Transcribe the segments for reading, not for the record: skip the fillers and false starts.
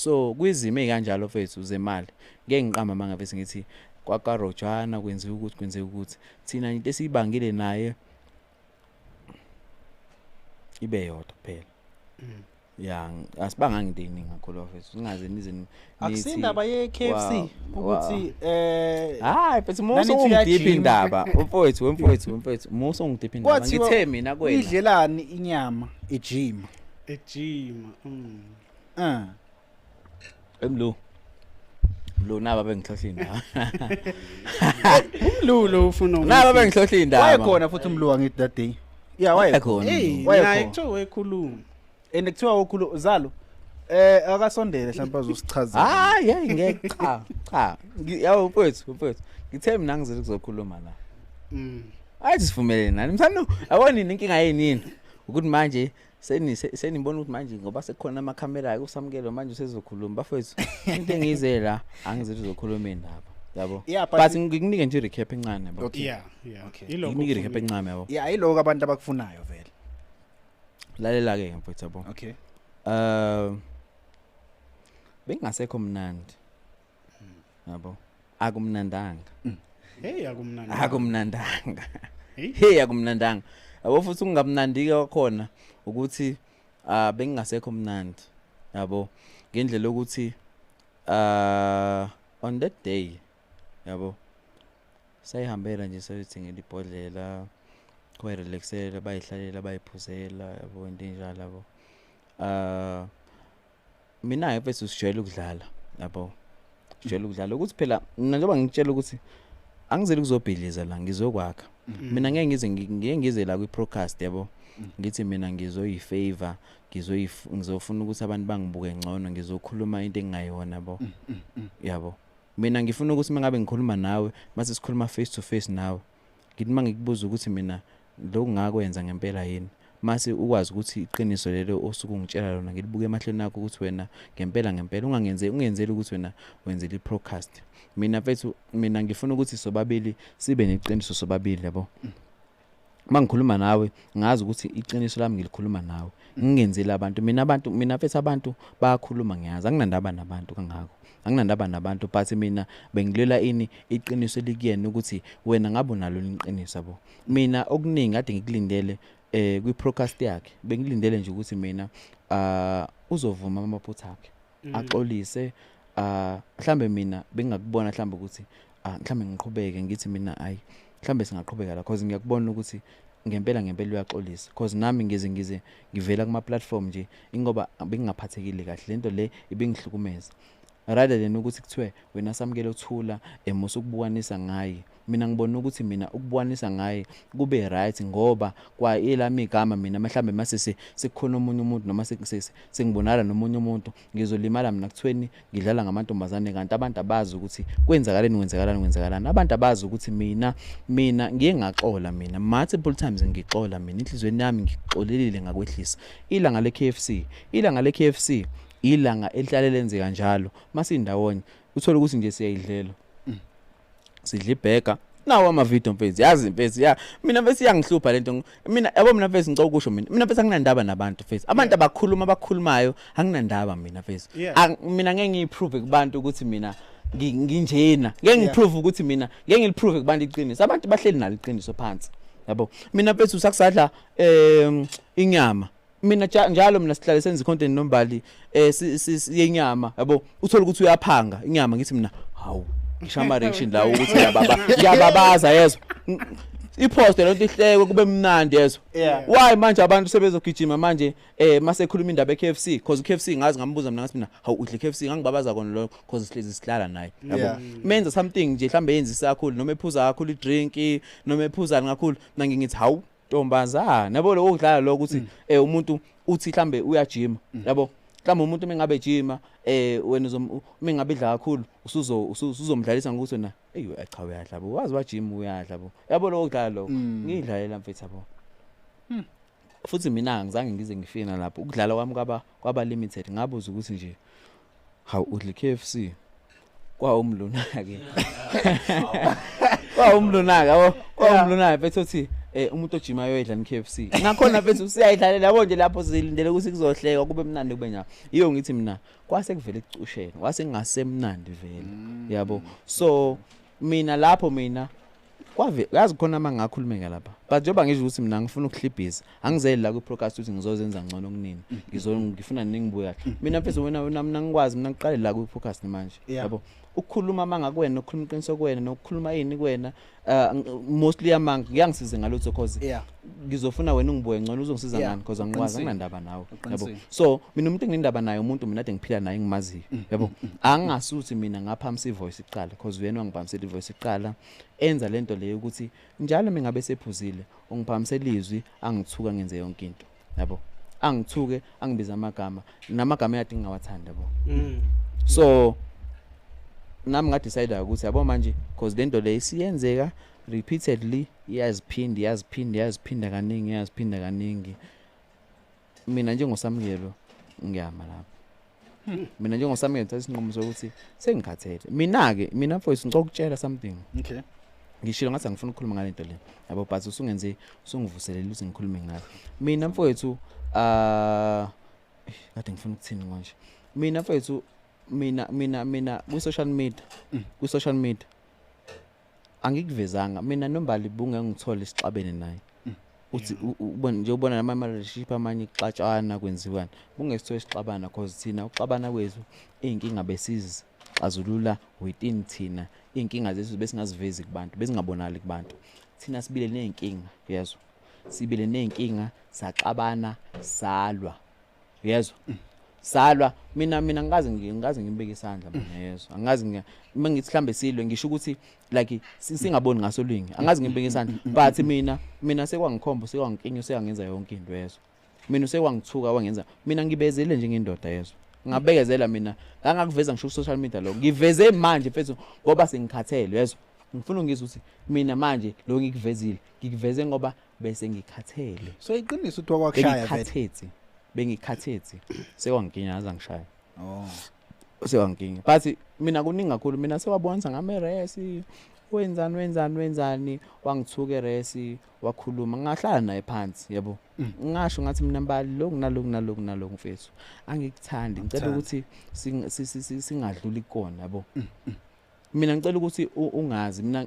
So kwizimo ekanjalo mfethu zemali ngeke ngiqamba mangabe singithi kwakarojana kwenziwa ukuthi thina into esiyibangile naye ibe yodwa kuphela. Ya asibanga ngidini ngakholwa mfethu singaze nize nithi akusindaba ye KFC ukuthi hayi mfethu muso ungidipha indaba mfowethu muso ungidipha indaba ngithe mina kwena idlelani inyama ejima emlo naba bengihlohla indaba umlulo ufuna naba bengihlohla indaba wayekhona futhi umluwa ngithi that day wayekhona wayekhona kuthiwa wekhuluma kuthiwa wokhulu zalo akasondele mhlawumbe azosichazela hayi ngeke cha yawo mfowethu ngithe mina ngizele kuzokhuluma la ayi sivumele nani mthando awoni inkinga yini ukuthi manje senibona ukuthi manje ngoba sekukhona amakhamera akusamukelo manje usezokhuluma bafethu into engizela angizeli uzokhuluma indaba yabo but ngikunike nje recap encane yabo yeah okay ngikunike recap encane yabo yiloko abantu abakufunayo vele lalela ke mfethu yabo okay bengasekho mnandi yabo akumnandanga akumnandanga akumnandanga yabo futhi ungabunandike kwakhona ukuthi bengasekho mnandi yabo ngendlela ukuthi on that day yabo sayihambela nje sayithengela ibhodlela kwayirelaxela bayihlalela bayiphuzela yabo into enjalo yabo mina mfethu sijwayele ukudlala yabo sijwayele ukudlala ukuthi phela mina njengoba ngitshela ukuthi angizeli kuzobhiliza la ngizokwakha mina ngeke ngize la kwi-podcast yabo ngithi mina ngizoyifavor ngizofuna ukuthi abantu bangibuke ngcono ngizokhuluma into engayona yabo yabo mina ngifuna ukuthi mangabe ngikhuluma nawe mase sikhuluma face to face nawe ngithi mangikubuza ukuthi mina lokho ngakwenza ngempela yini mase ukwazi ukuthi iqiniso lelo osuku ngitshela lona ngilibuke emahlweni akho ukuthi wena ngempela ungenzeli ukuthi wena wenzele i-podcast mina mfethu mina ngifuna ukuthi sobabili sibe neqiniso sobabili yabo mangikhuluma nawe ngazi ukuthi iqiniso lami ngilikhuluma nawe ngingenzela abantu mina mfethu abantu bayakhuluma ngiyazi anginandaba nabantu kangako anginandaba nabantu but mina bengilela ini iqiniso likuyena ukuthi wena ngabe unalo iqiniso yabo mina okuningi kade ngikulindele kwi-podcast yakhe bengilindele nje ukuthi mina uzovuma amaphutha akhe axolise mhlambe mina bengakubona mhlambe ukuthi mhlambe ngiqhubeke ngithi mina ayi mhlambe singaqhubeka la because ngiyakubona ukuthi ngempela uyaxolisa because nami ngize ngivela kuma platform nje ingoba bengingaphathekile kahle lento le ibengihlukumeza rather than ukuthi kuthiwe wena samukele uthula musukubukanisa ngaye mina ngibona ukuthi mina ukubukanisa ngaye kube right ngoba kwa elami igama mina mhlambe mase sekukhona umunye umuntu noma sengibonala nomunye umuntu ngizolimala mina kuthweni ngidlala ngamantombazane kanti abantu abazi ukuthi kwenzakalani abantu abazi ukuthi mina ngiye ngaxola mina multiple times ngixola mina inhlizweni yami ngixolelile ngakwehlisa ilanga le KFC ilanga elihlale lenzeka njalo masindawonye uthola ukuthi nje siyayidlela sidla ibheka nawo ama-video mfethu yazi mfethu mina mfethu iyangihlupha lento mina yabo mina mfethu ngicela ukusho mina mfethu anginandaba nabantu mfethu abantu abakhulumayo anginandaba mina mfethu mina ngeke ngiyiprove kubantu ukuthi mina nginjena ngeke ngiprove ukuthi mina ngeke ngiliprove kubantu iqiniso abantu bahleli nalo iqiniso phansi yabo mina mfethu sakusadla inyama mina njalo mina sihlale senza content nombali yenyama yabo uthola ukuthi uyaphanga inyama ngithi mina hawu ngishama reaction la ukuthi yababaza yezo ipost lento ihleke kube mnandi yezo why manje abantu sebezogijima manje mase khuluma indaba eKFC because KFC ngazi ngambuza mina ngathi mina hawu udle KFC ngangibabaza kona lo because sihlezi sihlala naye yabo menza something nje mhlambe yenzisa kakhulu noma ephuza kakhulu idrink noma ephuza kakhulu mina ngithi hawu ntombazana yabo lo ukudlala lo ukuthi umuntu uthi mhlambe uyajima yabo mhlawumbe umuntu mengabe ejima wena mengabe idla kakhulu usuzomdlalisa ngokuthi wena cha uyadla bo wazi wajima uyadla bo yabo lo ukudlala lo ngidlalela mfethu yabo futhi mina ngizange ngize ngifina lapho ukudlala kwami kwaba limited ngabuza ukuthi nje hawu udle KFC kwa umlunake kwa umlunake yabo kwa umlunake mfethu uthi umuntu ojima yoyidlala iKFC ngakhona mfethu usiyayidlalela yabo nje lapho silindele ukuthi kuzohleka kube mnandi kube njalo iyo ngithi mina kwase kuvele icushene kwase ngingasemnandi vele yabo so mina lapho mina yazi khona mangakhulumeka lapha but njengoba ngisho ukuthi mina ngifuna ukuhlibhiza angizeli la ku podcast ukuthi ngizozenza ngcono kunini ngifuna ningibuya mina mfethu wena mina ngikwazi mina ngiqale la ku podcast manje yabo ukukhuluma mangakwena ukukhuluma iqiniso kwena nokukhuluma yini kwena mostly amanga ngiyangisize ngalutho cause ngizofuna wena ungibuye ngcono uzongisiza ngani because angikwazi anginandaba nawe yabo so mina umuntu enginendaba naye umuntu mina ade ngiphila naye ngimaziyo yabo angasuthi mina ngaphamisa ivoice iqala because wena wangiphamisela ivoice iqala enza lento leyo ukuthi njalo mingabe sephuzile ungiphamisela izwi angithuka ngenze yonke into yabo angithuke angibiza amagama namagama yathi ngingawathanda yabo so nami ngadecide ukuthi yabo manje because lento le isiyenzeka repeatedly yaziphinda kaningi mina njengosamukelo ngiyama lapho mina njengosamukelo thatha isinqumo sokuthi sengikhathele mina mfowethu ngicokutshela something okay ngishilo ngathi angifuna ukukhuluma ngalento le yabo but usungivuselele ukuthi ngikhulume ngayo mina mfowethu kade ngifuna ukuthini manje mina mfowethu mina ku-social media angikuvezanga mina Nombali bunge ngithola isixabene naye uthi nje ubona nama-relationship amanye ixatshana kwenziwana bungesithola isixabana cause thina uxabana kwethu iy'nkinga besizixazulula within thina iy'nkinga zethu besingazivezi kubantu bezingabonakali kubantu thina sibile ney'nkinga yezwa sibile ney'nkinga saxabana salwa yezwa salwa mina ngikaze ngibeke isandla mina yezwa angazi mangithi mhlambe silwe ngisho ukuthi like singaboni ngaso lingi angazi ngibeke isandla but mina sekwangikhomba sekwanginkinyo seyangenza yonke into yezwa mina sekwangithuka wangenza mina ngibezele nje ngendoda yezwa ngabekezela mina angakuveza ngisho ku social media lo ngiveze manje mfethu ngoba sengikhathele yezwa ngifuna ngizwe ukuthi mina manje lo ngikuvezile ngikuveze ngoba bese ngikhathele so iqiniso uthi wakwakushaya vele bengikhathethi sekwangikinya azangishaya sekwangikinya but mina kuningi kakhulu mina sewabonisa ngameresi wenzani wangithuka eresi wakhuluma ngahlala naye phansi yabo ngisho ngathi mina Mbali lo naloku mfethu angikuthandi ngicela ukuthi singadluli kona yabo mina ngicela ukuthi ungazi mina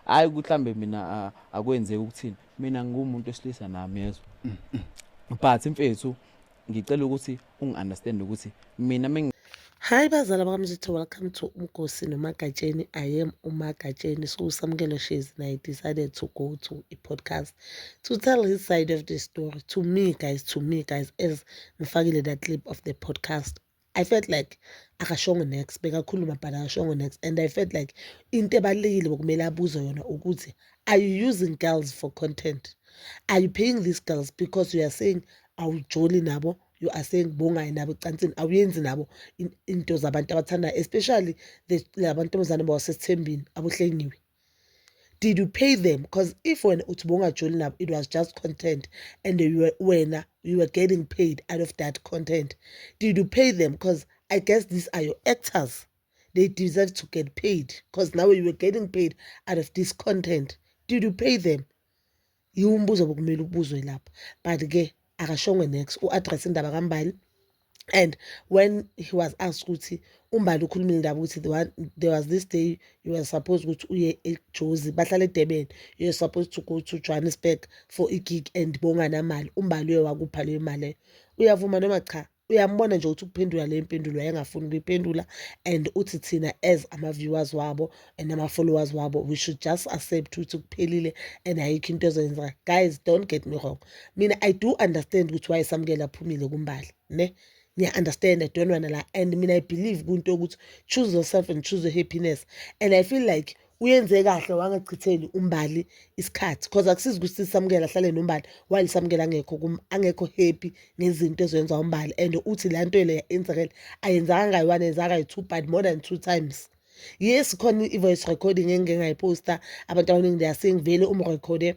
hayi mhlambe mina akwenzeki ukuthini mina ngumuntu esilisa nami yezwa but mfethu ngicela ukuthi ungi-understand ukuthi mina Hi bazala bakamzitho, welcome to Umgosi noMagatsheni. I am uMagatsheni. So Samukelo Shares and I decided to go to a podcast to tell his side of the story. To me guys, as ngifakile that clip of the podcast, I felt like akashongo next, bekakhuluma but akashongo next, and I felt like into ebalekile bokumele abuze yona ukuthi, are you using girls for content? Are you paying these girls because you are saying awujoli nabo? You are saying bonga nabo cansini awuyenzi nabo into zabantu abathanda, especially labantu abazana bawasethembini abohlengiwe. Did you pay them? Because if when utibonga joli nabo it was just content and you were getting paid out of that content, did you pay them? Because I guess these are your actors, they deserve to get paid because now you were getting paid out of this content. Did you pay them? Umbuzo bokumele ubuzwe lapha, but ke akashongwe next u-address indaba kaMbali. And when he was asked ukuthi uMbali ukhulumile indaba ukuthi there was this day you were supposed ukuthi uye eJozi bahlala eDurban, you were supposed to go to Johannesburg for a gig and bonga namali, uMbali uye wakupha le mali, uyavuma noma cha? Uyambona nje ukuthi ukuphendula le mpendulo yangafuni ukuyiphendula, and uthi thina as ama-viewers wabo and ama-followers wabo we should just accept ukuthi kuphelile and ayikho into ezenzeka. Guys, don't get me wrong, mina I do understand ukuthi why Samukelo aphumile kuMbali ne, understand, I don't wanna lie, and mina I believe kunto ukuthi choose yourself and choose your happiness, and I feel like uyenze kahle wangachitheli uMbali isikhathi because akusizi ukuthi Samukelo ahlale noMbali while Samukelo angekho happy ngezinto ezenziwa uMbali, and uthi la nto le yenzakele ayenzanga ngayi-1 yenzaka ngayi-2 but more than 2 times. Yes, khona i-voice recording engeke ngayiposta, abantu abaningi they are saying vele umrekhode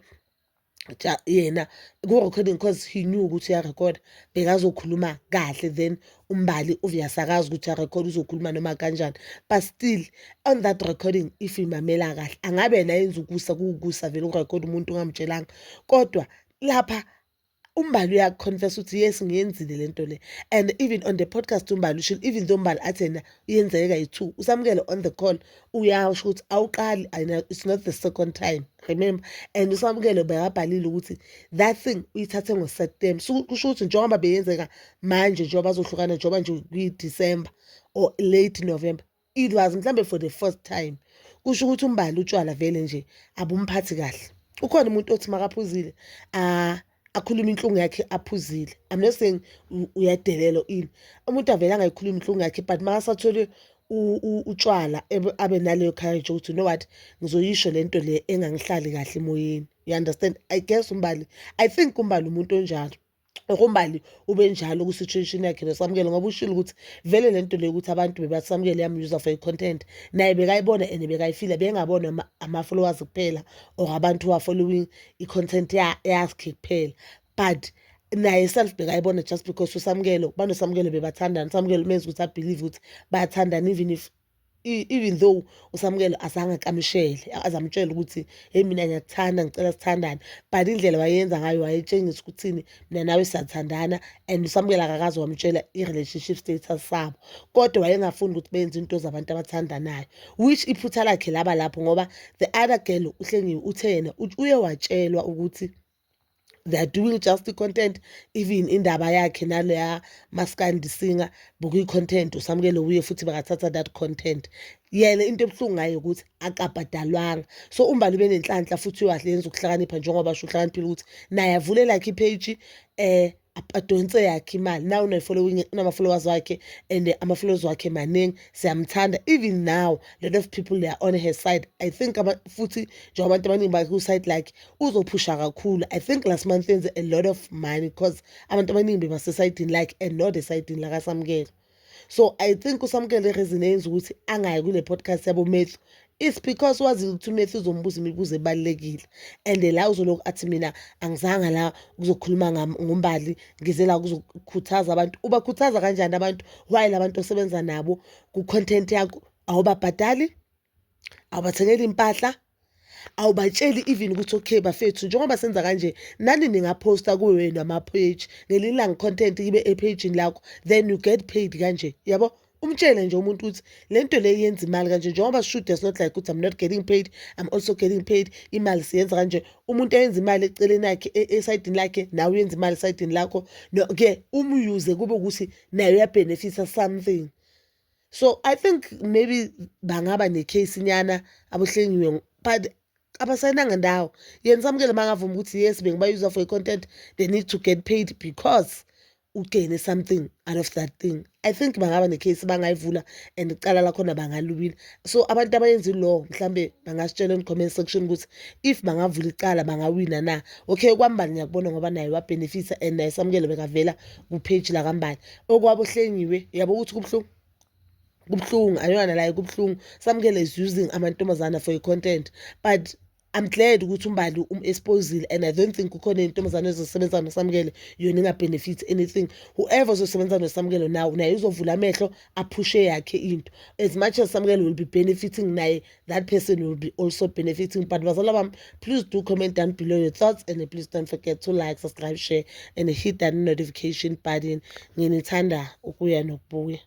yena ku-recording cause he knew ukuthi uyarekhoda bekazokhuluma kahle, then umbali uviyasakazi ukuthi uyarekhoda uzokhuluma noma kanjani, but still on that recording if imamela kahle angabe yena yenza ukusa kuwukusa vele urekhoda umuntu ungamtshelanga, kodwa lapha umbali uyaconfess ukuthi yes ngiyenzile lento le. And even on the podcast umbali usho even though umbali athi yena iyenzeka yi2 usamukele on the call uyasho ukuthi awuqali, it's not the second time, remember. And usamukele bayabhalile ukuthi that thing uyithathe ngo-September, so kusho ukuthi njengoba beyenzeka manje njengoba bazohlukana njengoba nje kuyi-December or late November, it was mhlambe for the first time. Kusho ukuthi umbali utshwala vele nje abumphathi kahle. Ukhona umuntu othi makaphuzile akhuluma inhlungu yakhe aphuzile. I'm not saying uyadelelo ini, umuntu avela angayikhuluma inhlungu yakhe, but makasathole utshwala abe naleyo courage ukuthi you know what ngizoyisho lento le engangihlali kahle emoyeni. You understand? I guess umbali, I think umbali umuntu onjalo, umbali ube njalo ku situation yakhe nosamukele, ngoba ushilo ukuthi vele lento le ukuthi abantu bebasamukele yami user for content naye bekayibona and bekayifila bengabona ama followers kuphela or abantu who are following I content yakhe kuphela, but naye self bekayibona just because usamukele banosamukele bebathandana. Usamukele menza ukuthi I believe ukuthi bayathandana even though usamukele azange kamshele azamtshela ukuthi hey mina ngiyakuthanda ngicela sithandane, but indlela wayenza ngayo wayetshengisa ukuthini mina nawe siyathandana, and usamukele akakazi wamtshela i-relationship status sabo, kodwa wayengafuni ukuthi benze into zabantu abathandanayo, which iphutha lakhe laba lapho ngoba the other girl uHlengiwe uthe yena uye watshelwa ukuthi they are doing just the content, even indaba yakhe naleya Maskandi singer buku content usamukele uye futhi bakathatha that content. Yena into ebuhlungu ngayo ukuthi akabhadalwanga, so umbali benenhlanhla futhi uyahle yenza ukuhlakanipha njengoba basho uhlakaniphile ukuthi naye avulela yakhe page adonse yakhe imali. Now following nama-followers wakhe and ama-followers wakhe maningi, siyamthanda. Even now a lot of people they are on her side. I think futhi njengoba abantu abaningi baku-side like uzophusha kakhulu. I think last month enze a lot of money because abantu abaningi bebasesayidini like and not esayidini lakasamukele. So I think usamukele reason eyenza ukuthi angayi kule podcast yabo Matthew it's because wazi ukuthi Matthew uzombuza imibuzo ebalekile, and la uzoloku athi mina angizanga la ukuzokhuluma ngombali ngize la ukuzokhuthaza abantu. Ubakhuthaza kanjani abantu while abantu osebenza nabo ku content yakho awubabhadali, awubathengeli impahla, awubatsheli even ukuthi okay bafethu njengoba senza kanje nani ningaposta kuwe wena ama page ngelilanga content ibe e-page lakho, then you get paid kanje, yabo. Umtshele nje umuntu ukuthi lento le yenza imali kanje njengoba shoot does not like ukuthi I'm not getting paid, I'm also getting paid. Imali siyenza kanje, umuntu eyenza imali eceleni yakhe esayidini lakhe nawe uyenza imali esayidini lakho, no ke umuyuze kube ukuthi nayo ya benefit something. So I think maybe bangaba necase nyana abohlengiwe, but abasenanga ndawo yena samukele mangavuma ukuthi yes bengibayuza for content, they need to get paid because ugain something out of that thing. I think bangaba necase bangayivula and icala lakhona bangalubila. So abantu abayenza law mhlambe bangasitshela in comment section ukuthi if bangavula icala bangawina na. Okay kwambali ngiyakubona ngoba naye wa benefits and naye samukele bekavela ku page la kambali okwabo hlengiwe, yabo ukuthi kubhlungu ayona la kubhlungu. Samukele is using amantombazana for content, but I'm glad ukuthi umbali exposile, and I don't think ukhona intombazana ezosebenza nosamukele yona inga benefit anything. Whoever uzosebenza nosamukele now naye uzovula amehlo aphushe yakhe into, as much as samukele will be benefiting naye that person will be also benefiting. But bazala bam, please do comment down below your thoughts, and please don't forget to like, subscribe, share and hit that notification button. Nginithanda ukuya nokubuya.